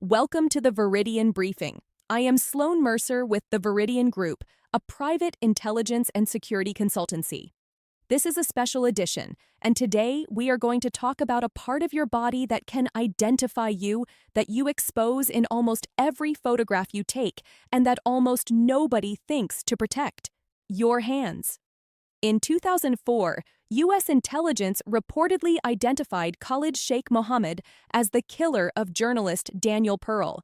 Welcome to the Veridion Briefing. I am Sloan Mercer with the Veridion Group, a private intelligence and security consultancy. This is a special edition, and today we are going to talk about a part of your body that can identify you, that you expose in almost every photograph you take, and that almost nobody thinks to protect: your hands. In 2004, U.S. intelligence reportedly identified Khalid Sheikh Mohammed as the killer of journalist Daniel Pearl.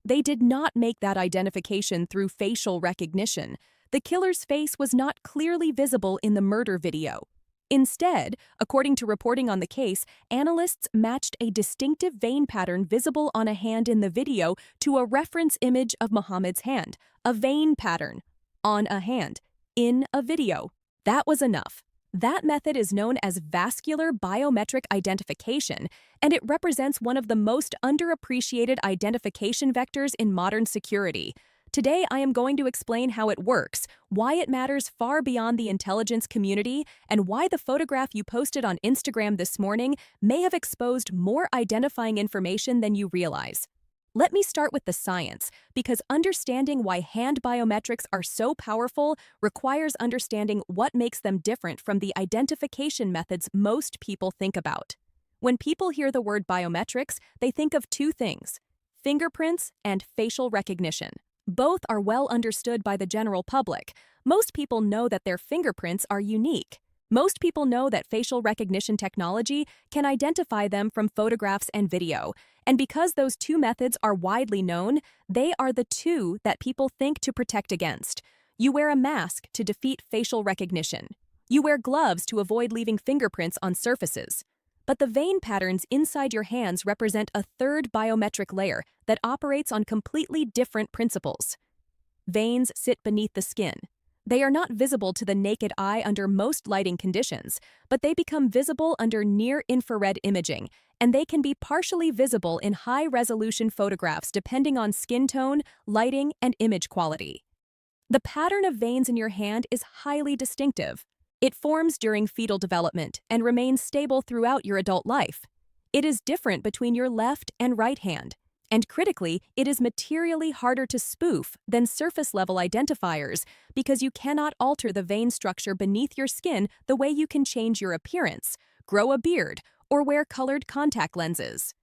They did not make that identification through facial recognition. The killer's face was not clearly visible in the murder video. Instead, according to reporting on the case, analysts matched a distinctive vein pattern visible on a hand in the video to a reference image of Mohammed's hand, a vein pattern on a hand in a video. That was enough. That method is known as vascular biometric identification, and it represents one of the most underappreciated identification vectors in modern security. Today, I am going to explain how it works, why it matters far beyond the intelligence community, and why the photograph you posted on Instagram this morning may have exposed more identifying information than you realize. Let me start with the science, because understanding why hand biometrics are so powerful requires understanding what makes them different from the identification methods most people think about. When people hear the word biometrics, they think of two things: fingerprints and facial recognition. Both are well understood by the general public. Most people know that their fingerprints are unique. Most people know that facial recognition technology can identify them from photographs and video. And because those two methods are widely known, they are the two that people think to protect against. You wear a mask to defeat facial recognition. You wear gloves to avoid leaving fingerprints on surfaces. But the vein patterns inside your hands represent a third biometric layer that operates on completely different principles. Veins sit beneath the skin. They are not visible to the naked eye under most lighting conditions, but they become visible under near-infrared imaging, and they can be partially visible in high-resolution photographs depending on skin tone, lighting, and image quality. The pattern of veins in your hand is highly distinctive. It forms during fetal development and remains stable throughout your adult life. It is different between your left and right hand. And critically, it is materially harder to spoof than surface-level identifiers because you cannot alter the vein structure beneath your skin the way you can change your appearance, grow a beard, or wear colored contact lenses.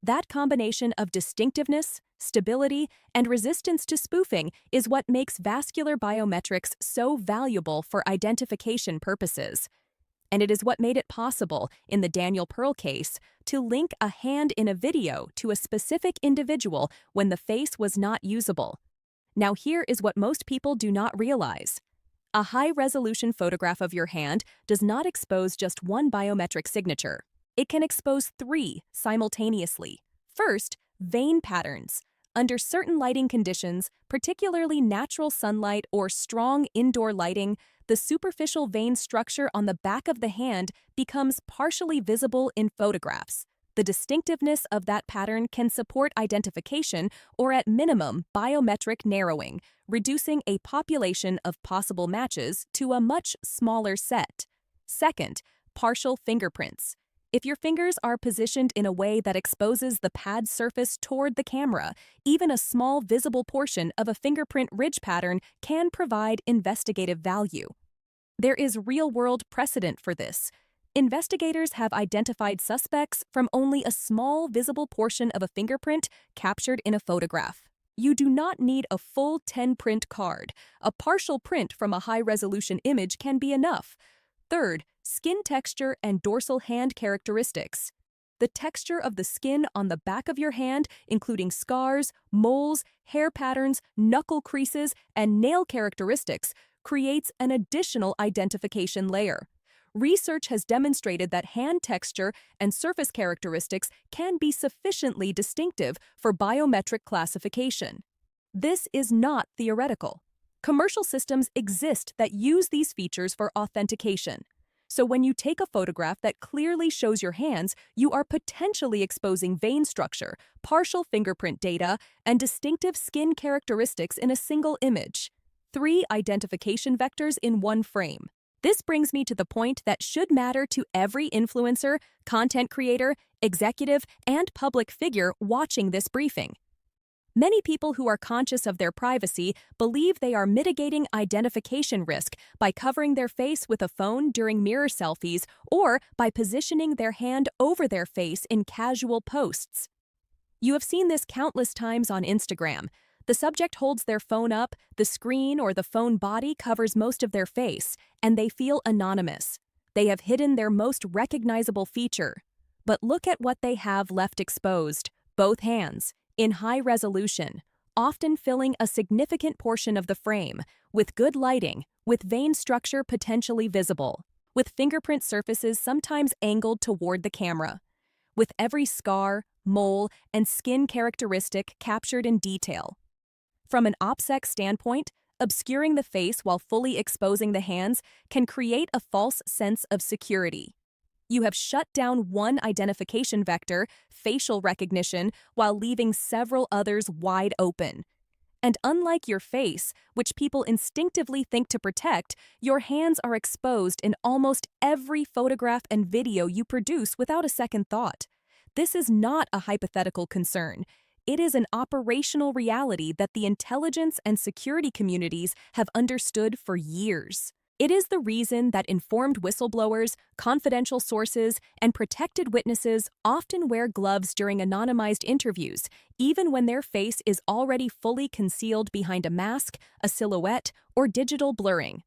That combination of distinctiveness, stability, and resistance to spoofing is what makes vascular biometrics so valuable for identification purposes. And it is what made it possible, in the Daniel Pearl case, to link a hand in a video to a specific individual when the face was not usable. Now here is what most people do not realize. A high-resolution photograph of your hand does not expose just one biometric signature. It can expose three simultaneously. First, vein patterns. Under certain lighting conditions, particularly natural sunlight or strong indoor lighting, the superficial vein structure on the back of the hand becomes partially visible in photographs. The distinctiveness of that pattern can support identification or, at minimum, biometric narrowing, reducing a population of possible matches to a much smaller set. Second, partial fingerprints. If your fingers are positioned in a way that exposes the pad surface toward the camera, even a small visible portion of a fingerprint ridge pattern can provide investigative value. There is real-world precedent for this. Investigators have identified suspects from only a small visible portion of a fingerprint captured in a photograph. You do not need a full 10-print card. A partial print from a high-resolution image can be enough. Third, skin texture and dorsal hand characteristics. The texture of the skin on the back of your hand, including scars, moles, hair patterns, knuckle creases, and nail characteristics, creates an additional identification layer. Research has demonstrated that hand texture and surface characteristics can be sufficiently distinctive for biometric classification. This is not theoretical. Commercial systems exist that use these features for authentication. So when you take a photograph that clearly shows your hands, you are potentially exposing vein structure, partial fingerprint data, and distinctive skin characteristics in a single image. 3 identification vectors in one frame. This brings me to the point that should matter to every influencer, content creator, executive, and public figure watching this briefing. Many people who are conscious of their privacy believe they are mitigating identification risk by covering their face with a phone during mirror selfies or by positioning their hand over their face in casual posts. You have seen this countless times on Instagram. The subject holds their phone up, the screen or the phone body covers most of their face, and they feel anonymous. They have hidden their most recognizable feature. But look at what they have left exposed, both hands, in high resolution, often filling a significant portion of the frame, with good lighting, with vein structure potentially visible, with fingerprint surfaces sometimes angled toward the camera, with every scar, mole, and skin characteristic captured in detail. From an OPSEC standpoint, obscuring the face while fully exposing the hands can create a false sense of security. You have shut down one identification vector, facial recognition, while leaving several others wide open. And unlike your face, which people instinctively think to protect, your hands are exposed in almost every photograph and video you produce without a second thought. This is not a hypothetical concern. It is an operational reality that the intelligence and security communities have understood for years. It is the reason that informed whistleblowers, confidential sources, and protected witnesses often wear gloves during anonymized interviews, even when their face is already fully concealed behind a mask, a silhouette, or digital blurring.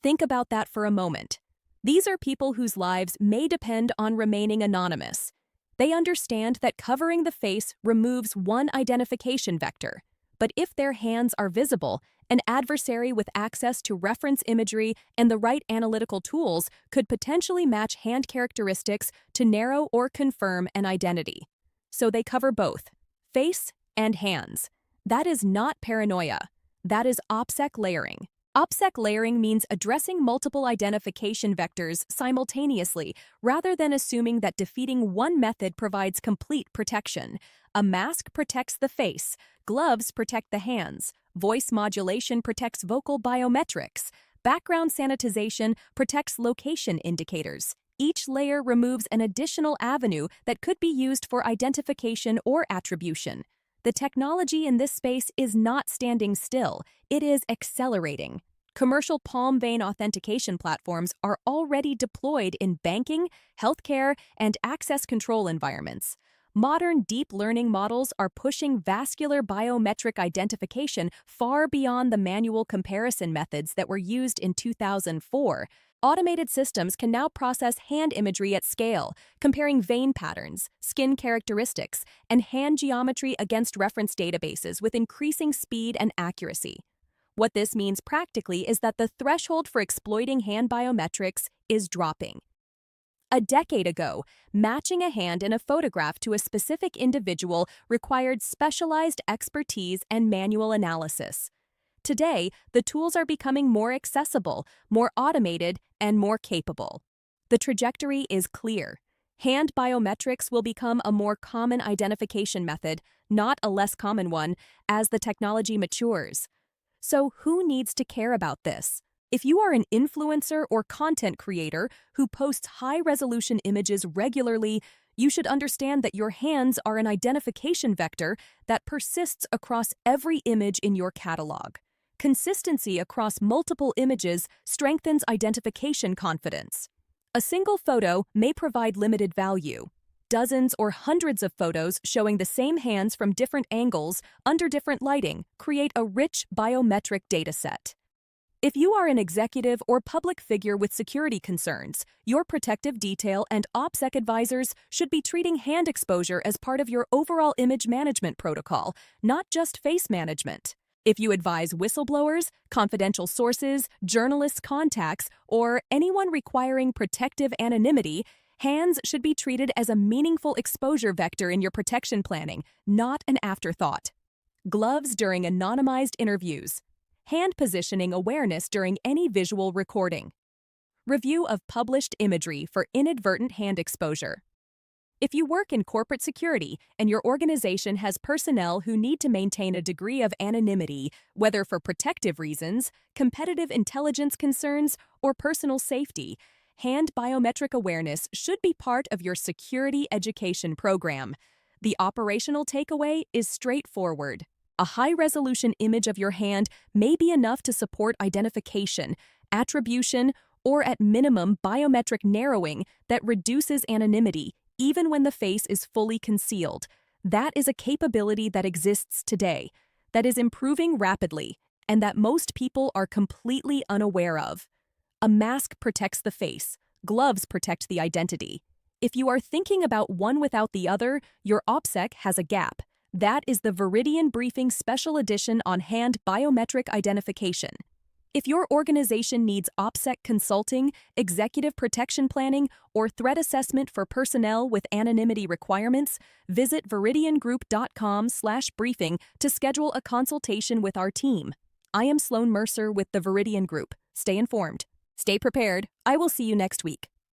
Think about that for a moment. These are people whose lives may depend on remaining anonymous. They understand that covering the face removes one identification vector, but if their hands are visible, an adversary with access to reference imagery and the right analytical tools could potentially match hand characteristics to narrow or confirm an identity. So they cover both, face and hands. That is not paranoia. That is OPSEC layering. OPSEC layering means addressing multiple identification vectors simultaneously rather than assuming that defeating one method provides complete protection. A mask protects the face, gloves protect the hands, voice modulation protects vocal biometrics, background sanitization protects location indicators. Each layer removes an additional avenue that could be used for identification or attribution. The technology in this space is not standing still, it is accelerating. Commercial palm vein authentication platforms are already deployed in banking, healthcare, and access control environments. Modern deep learning models are pushing vascular biometric identification far beyond the manual comparison methods that were used in 2004. Automated systems can now process hand imagery at scale, comparing vein patterns, skin characteristics, and hand geometry against reference databases with increasing speed and accuracy. What this means practically is that the threshold for exploiting hand biometrics is dropping. A decade ago, matching a hand in a photograph to a specific individual required specialized expertise and manual analysis. Today, the tools are becoming more accessible, more automated, and more capable. The trajectory is clear. Hand biometrics will become a more common identification method, not a less common one, as the technology matures. So who needs to care about this? If you are an influencer or content creator who posts high-resolution images regularly, you should understand that your hands are an identification vector that persists across every image in your catalog. Consistency across multiple images strengthens identification confidence. A single photo may provide limited value. Dozens or hundreds of photos showing the same hands from different angles under different lighting create a rich biometric dataset. If you are an executive or public figure with security concerns, your protective detail and OPSEC advisors should be treating hand exposure as part of your overall image management protocol, not just face management. If you advise whistleblowers, confidential sources, journalists' contacts, or anyone requiring protective anonymity, hands should be treated as a meaningful exposure vector in your protection planning, not an afterthought. Gloves during anonymized interviews. Hand positioning awareness during any visual recording. Review of published imagery for inadvertent hand exposure. If you work in corporate security and your organization has personnel who need to maintain a degree of anonymity, whether for protective reasons, competitive intelligence concerns, or personal safety, hand biometric awareness should be part of your security education program. The operational takeaway is straightforward. A high-resolution image of your hand may be enough to support identification, attribution, or at minimum biometric narrowing that reduces anonymity, even when the face is fully concealed. That is a capability that exists today, that is improving rapidly, and that most people are completely unaware of. A mask protects the face, gloves protect the identity. If you are thinking about one without the other, your OPSEC has a gap. That is the Veridion Briefing Special Edition on Hand Biometric Identification. If your organization needs OPSEC consulting, executive protection planning, or threat assessment for personnel with anonymity requirements, visit veridiongroup.com/briefing to schedule a consultation with our team. I am Sloan Mercer with the Veridion Group. Stay informed. Stay prepared. I will see you next week.